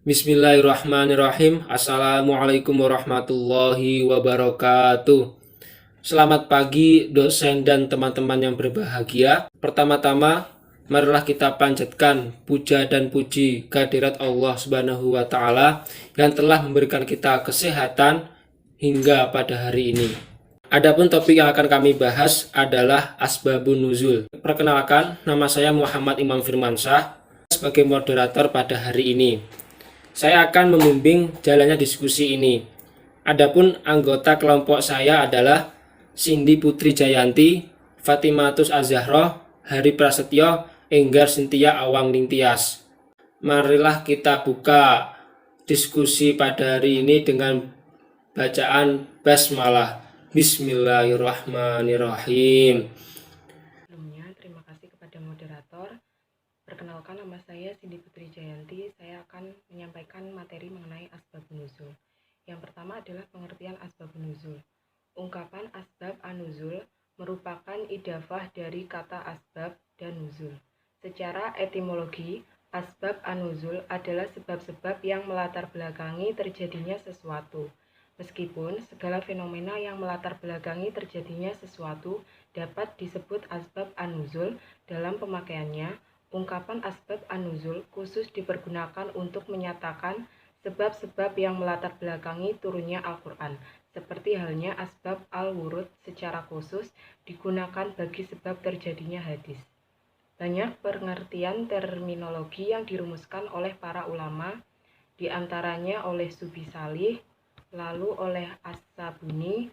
Bismillahirrahmanirrahim. Assalamualaikum warahmatullahi wabarakatuh. Selamat pagi dosen dan teman-teman yang berbahagia. Pertama-tama, marilah kita panjatkan puja dan puji kehadirat Allah Subhanahu wa taala yang telah memberikan kita kesehatan hingga pada hari ini. Adapun topik yang akan kami bahas adalah asbabun nuzul. Perkenalkan, nama saya Muhammad Imam Firmansyah sebagai moderator pada hari ini. Saya akan membimbing jalannya diskusi ini. Adapun anggota kelompok saya adalah Cindy Putri Jayanti, Fatimatus Azahroh, Hari Prasetyo, Enggar Sintia Awang Ningtyas. Marilah kita buka diskusi pada hari ini dengan bacaan basmalah. Bismillahirrahmanirrahim. Sebelumnya, terima kasih kepada moderator. Perkenalkan, nama saya Cindy Putri Jayanti. Saya akan menyampaikan materi mengenai asbabun nuzul. Yang pertama adalah pengertian asbabun nuzul. Ungkapan asbab an-nuzul merupakan idafah dari kata asbab dan nuzul. Secara etimologi, asbab an-nuzul adalah sebab-sebab yang melatar belakangi terjadinya sesuatu. Meskipun segala fenomena yang melatar belakangi terjadinya sesuatu dapat disebut asbab an-nuzul, dalam pemakaiannya, ungkapan asbab an-nuzul khusus dipergunakan untuk menyatakan sebab-sebab yang melatar belakangi turunnya Al-Quran, seperti halnya asbab al-wurud secara khusus digunakan bagi sebab terjadinya hadis. Banyak pengertian terminologi yang dirumuskan oleh para ulama, diantaranya oleh Subi Salih, lalu oleh As-Sabuni,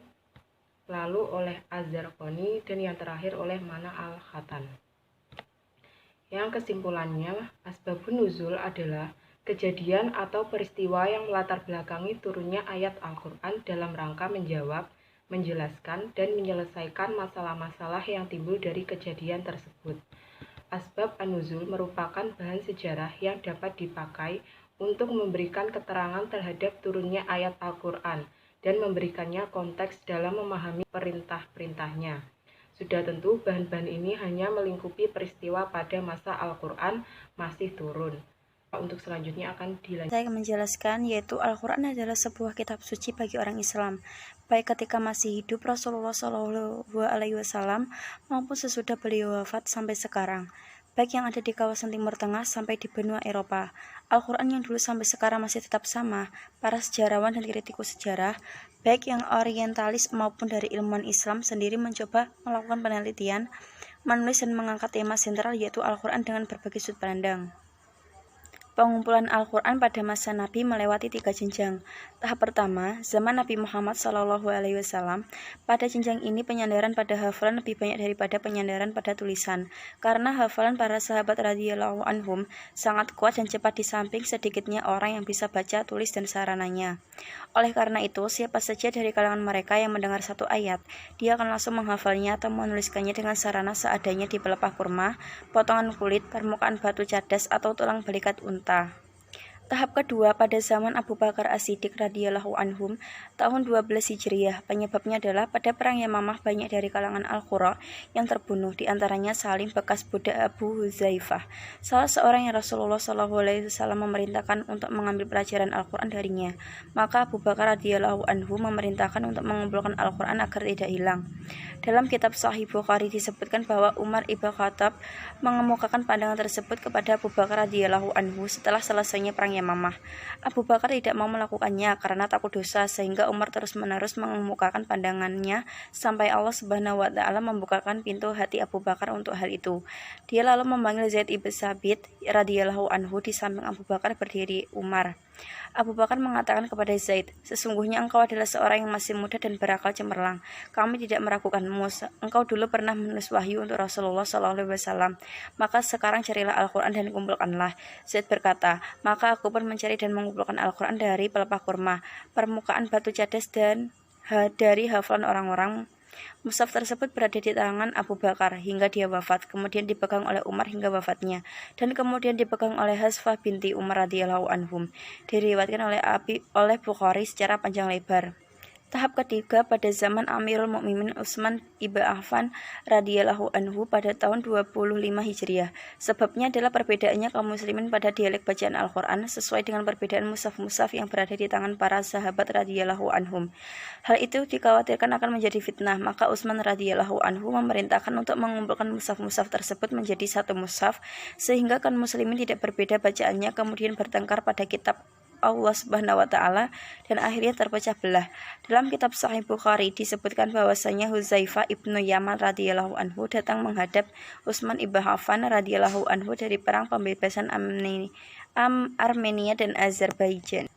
lalu oleh Az-Zarqani, dan yang terakhir oleh Mana al-Khatan. Yang kesimpulannya, asbabun nuzul adalah kejadian atau peristiwa yang melatar belakangi turunnya ayat Al-Quran dalam rangka menjawab, menjelaskan, dan menyelesaikan masalah-masalah yang timbul dari kejadian tersebut. Asbab an-nuzul merupakan bahan sejarah yang dapat dipakai untuk memberikan keterangan terhadap turunnya ayat Al-Quran dan memberikannya konteks dalam memahami perintah-perintahnya. Sudah tentu bahan-bahan ini hanya melingkupi peristiwa pada masa Al-Quran masih turun. Untuk selanjutnya akan dilanjutkan. Saya menjelaskan, yaitu Al-Quran adalah sebuah kitab suci bagi orang Islam, baik ketika masih hidup Rasulullah SAW maupun sesudah beliau wafat sampai sekarang, baik yang ada di kawasan Timur Tengah sampai di benua Eropa. Al-Quran yang dulu sampai sekarang masih tetap sama. Para sejarawan dan kritikus sejarah, baik yang orientalis maupun dari ilmuwan Islam sendiri mencoba melakukan penelitian, menulis dan mengangkat tema sentral yaitu Al-Quran dengan berbagai sudut pandang. Pengumpulan Al-Quran pada masa Nabi melewati 3 jenjang. Tahap pertama, zaman Nabi Muhammad SAW. Pada jenjang ini penyandaran pada hafalan lebih banyak daripada penyandaran pada tulisan, karena hafalan para sahabat radhiyallahu anhum sangat kuat dan cepat di samping sedikitnya orang yang bisa baca, tulis, dan sarananya. Oleh karena itu, siapa saja dari kalangan mereka yang mendengar satu ayat, dia akan langsung menghafalnya atau menuliskannya dengan sarana seadanya di pelepah kurma, potongan kulit, permukaan batu cadas, atau tulang belikat unta. Tahap kedua pada zaman Abu Bakar As-Siddiq radhiyallahu anhum tahun 12 Hijriah. Penyebabnya adalah pada perang Yamamah banyak dari kalangan Al-Qura yang terbunuh, diantaranya Salim bekas budak Abu Huzaifah, salah seorang yang Rasulullah SAW memerintahkan untuk mengambil pelajaran Al-Quran darinya. Maka Abu Bakar radhiyallahu anhu memerintahkan untuk mengumpulkan Al-Quran agar tidak hilang. Dalam kitab Sahih Bukhari disebutkan bahwa Umar ibn Khattab mengemukakan pandangan tersebut kepada Abu Bakar radhiyallahu anhu setelah selesainya perang Yamamah. Abu Bakar tidak mau melakukannya karena takut dosa, sehingga Umar terus-menerus mengemukakan pandangannya sampai Allah Subhanahu wa taala membukakan pintu hati Abu Bakar untuk hal itu. Dia lalu memanggil Zaid ibn Sabit radhiyallahu anhu. Di samping Abu Bakar berdiri Umar. Abu Bakar mengatakan kepada Zaid, "Sesungguhnya engkau adalah seorang yang masih muda dan berakal cemerlang. Kami tidak meragukanmu. Engkau dulu pernah menulis wahyu untuk Rasulullah SAW. Maka sekarang carilah Al-Quran dan kumpulkanlah." Zaid berkata, "Maka aku pun mencari dan mengumpulkan Al-Quran dari pelepah kurma, permukaan batu cadas, dan dari hafalan orang-orang." Mushaf tersebut berada di tangan Abu Bakar hingga dia wafat, kemudian dipegang oleh Umar hingga wafatnya, dan kemudian dipegang oleh Hafsah binti Umar radhiyallahu anhum. Diriwayatkan oleh Bukhari secara panjang lebar. Tahap ketiga pada zaman Amirul Mukminin Utsman ibn Affan radhiyallahu anhu pada tahun 25 Hijriah. Sebabnya adalah perbedaannya kaum muslimin pada dialek bacaan Al-Quran sesuai dengan perbedaan mushaf-mushaf yang berada di tangan para sahabat radhiyallahu anhum. Hal itu dikhawatirkan akan menjadi fitnah, maka Utsman radhiyallahu anhu memerintahkan untuk mengumpulkan mushaf-mushaf tersebut menjadi satu mushaf sehingga kaum muslimin tidak berbeda bacaannya, kemudian bertengkar pada kitab Allah Subhanahu wa taala dan akhirnya terpecah belah. Dalam kitab Sahih Bukhari disebutkan bahwasanya Hudzaifah ibnu Yaman radhiyallahu anhu datang menghadap Utsman ibn Affan radhiyallahu anhu dari perang pembebasan Armenia dan Azerbaijan.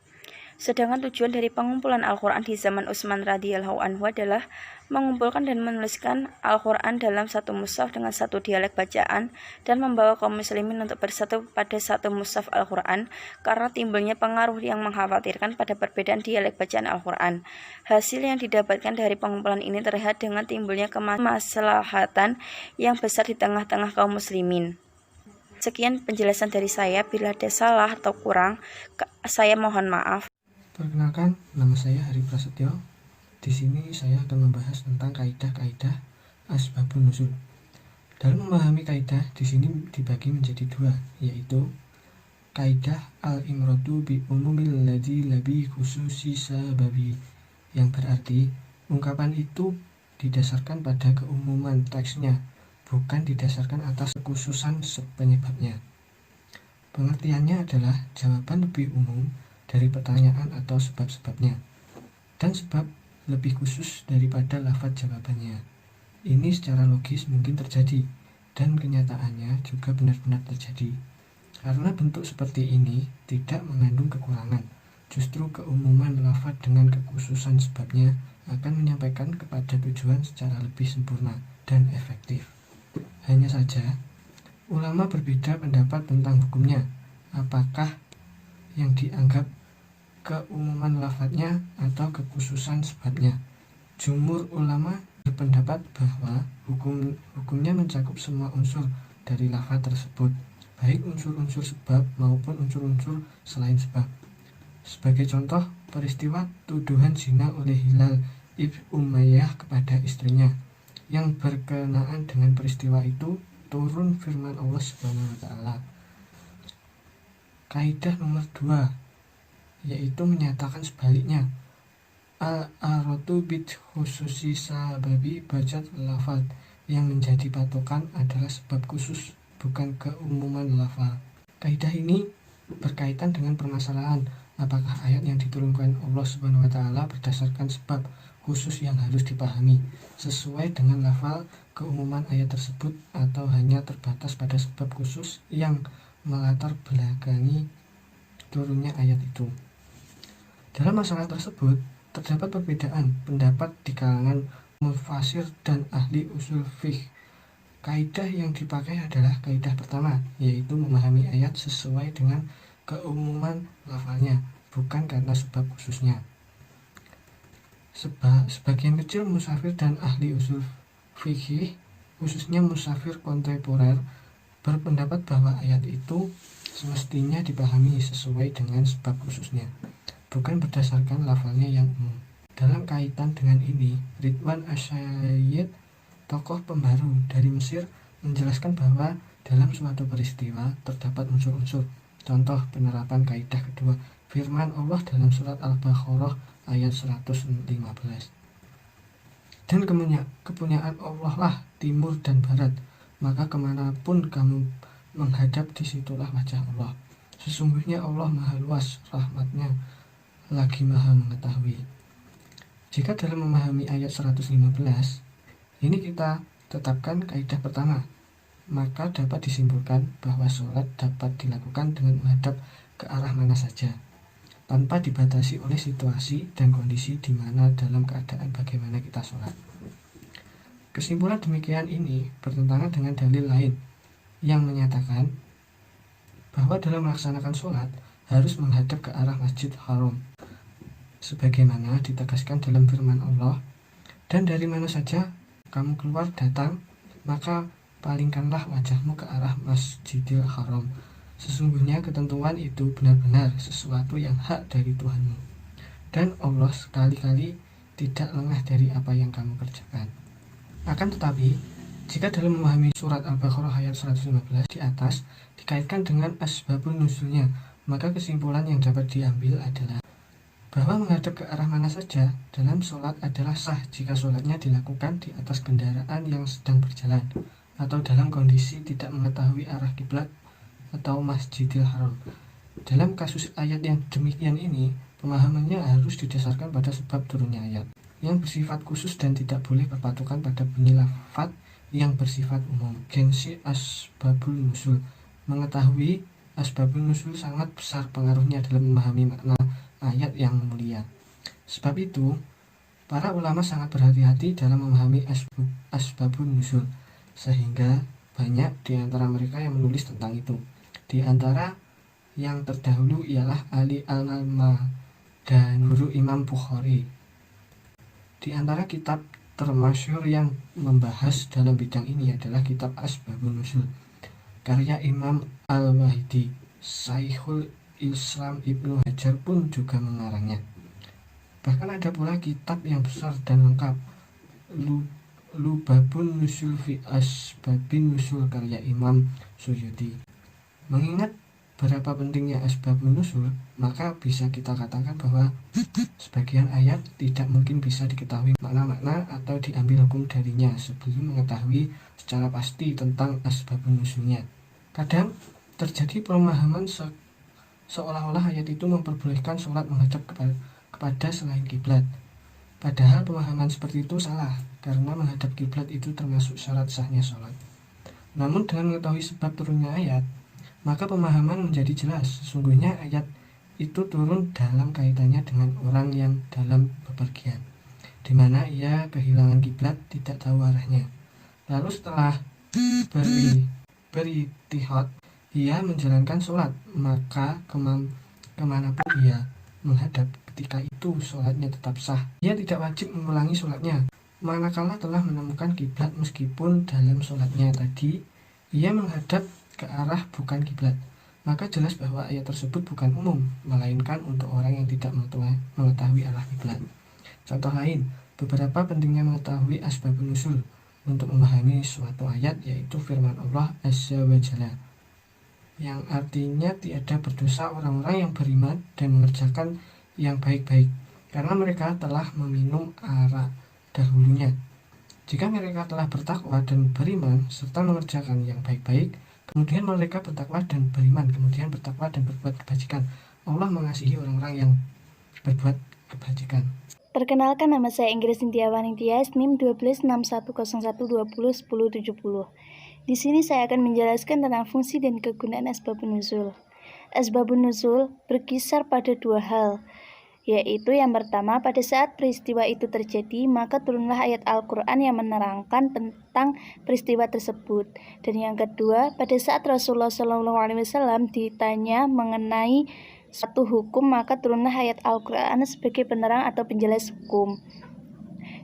Sedangkan tujuan dari pengumpulan Al-Quran di zaman Utsman radhiyallahu anhu adalah mengumpulkan dan menuliskan Al-Quran dalam satu mushaf dengan satu dialek bacaan dan membawa kaum muslimin untuk bersatu pada satu mushaf Al-Quran karena timbulnya pengaruh yang mengkhawatirkan pada perbedaan dialek bacaan Al-Quran. Hasil yang didapatkan dari pengumpulan ini terlihat dengan timbulnya kemaslahatan yang besar di tengah-tengah kaum muslimin. Sekian penjelasan dari saya, bila ada salah atau kurang, saya mohon maaf. Perkenalkan, nama saya Hari Prasetyo. Di sini saya akan membahas tentang kaidah-kaidah asbabun nuzul. Dalam memahami kaidah di sini dibagi menjadi dua, yaitu kaidah al-imratu bi umumil ladzi labi khususi sababi, yang berarti ungkapan itu didasarkan pada keumuman teksnya, bukan didasarkan atas kekhususan penyebabnya. Pengertiannya adalah jawaban lebih umum dari pertanyaan atau sebab-sebabnya, dan sebab lebih khusus daripada lafaz jawabannya. Ini secara logis mungkin terjadi, dan kenyataannya juga benar-benar terjadi. Karena bentuk seperti ini tidak mengandung kekurangan, justru keumuman lafaz dengan kekhususan sebabnya akan menyampaikan kepada tujuan secara lebih sempurna dan efektif. Hanya saja, ulama berbeda pendapat tentang hukumnya, apakah yang dianggap keumuman lafadznya atau kekhususan sebabnya. Jumhur ulama berpendapat bahwa hukumnya mencakup semua unsur dari lafadz tersebut, baik unsur-unsur sebab maupun unsur-unsur selain sebab. Sebagai contoh, peristiwa tuduhan zina oleh Hilal ibn Umayyah kepada istrinya, yang berkenaan dengan peristiwa itu turun firman Allah Subhanahu wa taala. Kaidah nomor 2 yaitu menyatakan sebaliknya, al-aratu bid khususi sababi bajat lafal, yang menjadi patokan adalah sebab khusus, bukan keumuman lafal. Kaidah ini berkaitan dengan permasalahan apakah ayat yang diturunkan Allah Subhanahu wa taala berdasarkan sebab khusus yang harus dipahami sesuai dengan lafal keumuman ayat tersebut, atau hanya terbatas pada sebab khusus yang melatar belakangi turunnya ayat itu. Dalam masalah tersebut, terdapat perbedaan pendapat di kalangan mufasir dan ahli usul fiqh. Kaidah yang dipakai adalah kaidah pertama, yaitu memahami ayat sesuai dengan keumuman lafalnya, bukan karena sebab khususnya. Sebagian kecil musafir dan ahli usul fikih, khususnya musafir kontemporer, berpendapat bahwa ayat itu semestinya dipahami sesuai dengan sebab khususnya, bukan berdasarkan lafalnya yang umum. Dalam kaitan dengan ini, Ridwan Asy'id, tokoh pembaru dari Mesir, menjelaskan bahwa dalam suatu peristiwa terdapat unsur-unsur. Contoh penerapan kaidah kedua, firman Allah dalam surat Al-Baqarah ayat 115. Dan kepunyaan Allah lah timur dan barat, maka kemanapun kamu menghadap, disitulah wajah Allah. Sesungguhnya Allah maha luas rahmatnya, lagi maha mengetahui. Jika dalam memahami ayat 115 ini kita tetapkan kaidah pertama, maka dapat disimpulkan bahwa sholat dapat dilakukan dengan menghadap ke arah mana saja, tanpa dibatasi oleh situasi dan kondisi di mana dalam keadaan bagaimana kita sholat. Kesimpulan demikian ini bertentangan dengan dalil lain yang menyatakan bahwa dalam melaksanakan sholat harus menghadap ke arah Masjid Haram, sebagaimana ditegaskan dalam firman Allah, dan dari mana saja kamu keluar datang, maka palingkanlah wajahmu ke arah Masjidil Haram. Sesungguhnya ketentuan itu benar-benar sesuatu yang hak dari Tuhanmu. Dan Allah sekali-kali tidak lengah dari apa yang kamu kerjakan. Akan tetapi, jika dalam memahami surat Al-Baqarah ayat 115 di atas dikaitkan dengan asbabun nuzulnya, maka kesimpulan yang dapat diambil adalah bahwa menghadap ke arah mana saja dalam sholat adalah sah jika sholatnya dilakukan di atas kendaraan yang sedang berjalan atau dalam kondisi tidak mengetahui arah kiblat atau Masjidil Haram. Dalam kasus ayat yang demikian ini, pemahamannya harus didasarkan pada sebab turunnya ayat yang bersifat khusus dan tidak boleh berpatokan pada bunyi lafaz yang bersifat umum. Gengsi asbabul nusul. Mengetahui asbabul nusul sangat besar pengaruhnya dalam memahami makna ayat yang mulia. Sebab itu, para ulama sangat berhati-hati dalam memahami asbabul nusul, sehingga banyak di antara mereka yang menulis tentang itu. Di antara yang terdahulu ialah Ali Al-Nalma dan guru Imam Bukhari. Di antara kitab termasyhur yang membahas dalam bidang ini adalah kitab Asbabun Nuzul karya Imam Al-Wahidi. Syekhul Islam Ibnu Hajar pun juga mengarangnya. Bahkan ada pula kitab yang besar dan lengkap, Lubabun Nuzul fi Asbabin Nuzul karya Imam Suyuti. Mengingat berapa pentingnya asbabun nuzul, maka bisa kita katakan bahwa sebagian ayat tidak mungkin bisa diketahui makna-makna atau diambil hukum darinya sebelum mengetahui secara pasti tentang asbabun nuzulnya. Kadang terjadi pemahaman seolah-olah ayat itu memperbolehkan sholat menghadap kepada selain kiblat. Padahal pemahaman seperti itu salah, karena menghadap kiblat itu termasuk syarat sahnya sholat. Namun dengan mengetahui sebab turunnya ayat, maka pemahaman menjadi jelas. Sesungguhnya ayat itu turun dalam kaitannya dengan orang yang dalam bepergian, di mana ia kehilangan kiblat, tidak tahu arahnya. Lalu setelah beritihad, ia menjalankan sholat, maka kemanapun ia menghadap ketika itu sholatnya tetap sah. Ia tidak wajib mengulangi sholatnya, manakala telah menemukan kiblat meskipun dalam sholatnya tadi ia menghadap ke arah bukan kiblat. Maka jelas bahwa ayat tersebut bukan umum, melainkan untuk orang yang tidak mengetahui arah kiblat. Contoh lain, beberapa pentingnya mengetahui asbabun nuzul untuk memahami suatu ayat, yaitu firman Allah Azza wa Jalla, yang artinya tiada berdosa orang-orang yang beriman dan mengerjakan yang baik-baik, karena mereka telah meminum arak dahulunya. Jika mereka telah bertakwa dan beriman serta mengerjakan yang baik-baik, kemudian mereka bertakwa dan beriman, kemudian bertakwa dan berbuat kebajikan, Allah mengasihi orang-orang yang berbuat kebajikan. Perkenalkan, nama saya Inggris Cynthia Waningtyas, NIM 126101201070. Di sini saya akan menjelaskan tentang fungsi dan kegunaan asbabun nuzul. Asbabun nuzul berkisar pada dua hal, yaitu yang pertama, pada saat peristiwa itu terjadi, maka turunlah ayat Al-Quran yang menerangkan tentang peristiwa tersebut. Dan yang kedua, pada saat Rasulullah SAW ditanya mengenai suatu hukum, maka turunlah ayat Al-Quran sebagai penerang atau penjelas hukum.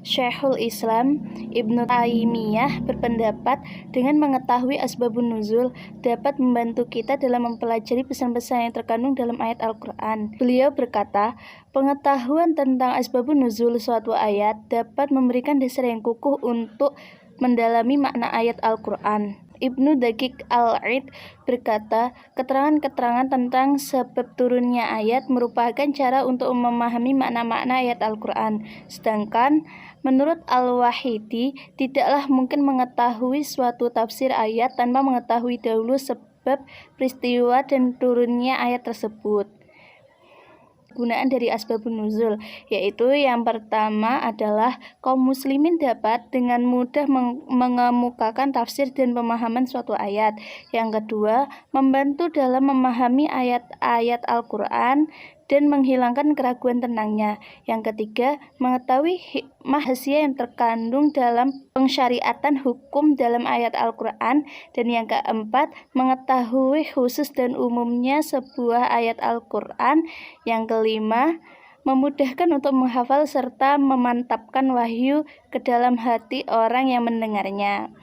Syekhul Islam Ibnu Taimiyah berpendapat dengan mengetahui asbabun nuzul dapat membantu kita dalam mempelajari pesan-pesan yang terkandung dalam ayat Al-Quran. Beliau berkata, pengetahuan tentang asbabun nuzul suatu ayat dapat memberikan dasar yang kukuh untuk mendalami makna ayat Al-Quran. Ibnu Daqiq Al-Aid berkata, keterangan-keterangan tentang sebab turunnya ayat merupakan cara untuk memahami makna-makna ayat Al-Quran. Sedangkan menurut Al-Wahidi, tidaklah mungkin mengetahui suatu tafsir ayat tanpa mengetahui dahulu sebab peristiwa dan turunnya ayat tersebut. Gunaan dari asbabun nuzul, yaitu yang pertama adalah kaum muslimin dapat dengan mudah mengemukakan tafsir dan pemahaman suatu ayat. Yang kedua, membantu dalam memahami ayat-ayat Al-Quran dan menghilangkan keraguan tentangnya. Yang ketiga, mengetahui hikmah rahasia yang terkandung dalam pensyariatan hukum dalam ayat Al-Quran. Dan yang keempat, mengetahui khusus dan umumnya sebuah ayat Al-Quran. Yang kelima, memudahkan untuk menghafal serta memantapkan wahyu ke dalam hati orang yang mendengarnya.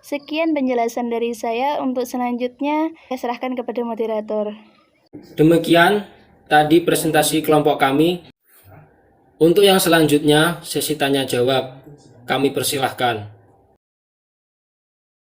Sekian penjelasan dari saya. Untuk selanjutnya, saya serahkan kepada moderator. Demikian tadi presentasi kelompok kami. Untuk yang selanjutnya, sesi tanya jawab. Kami persilahkan.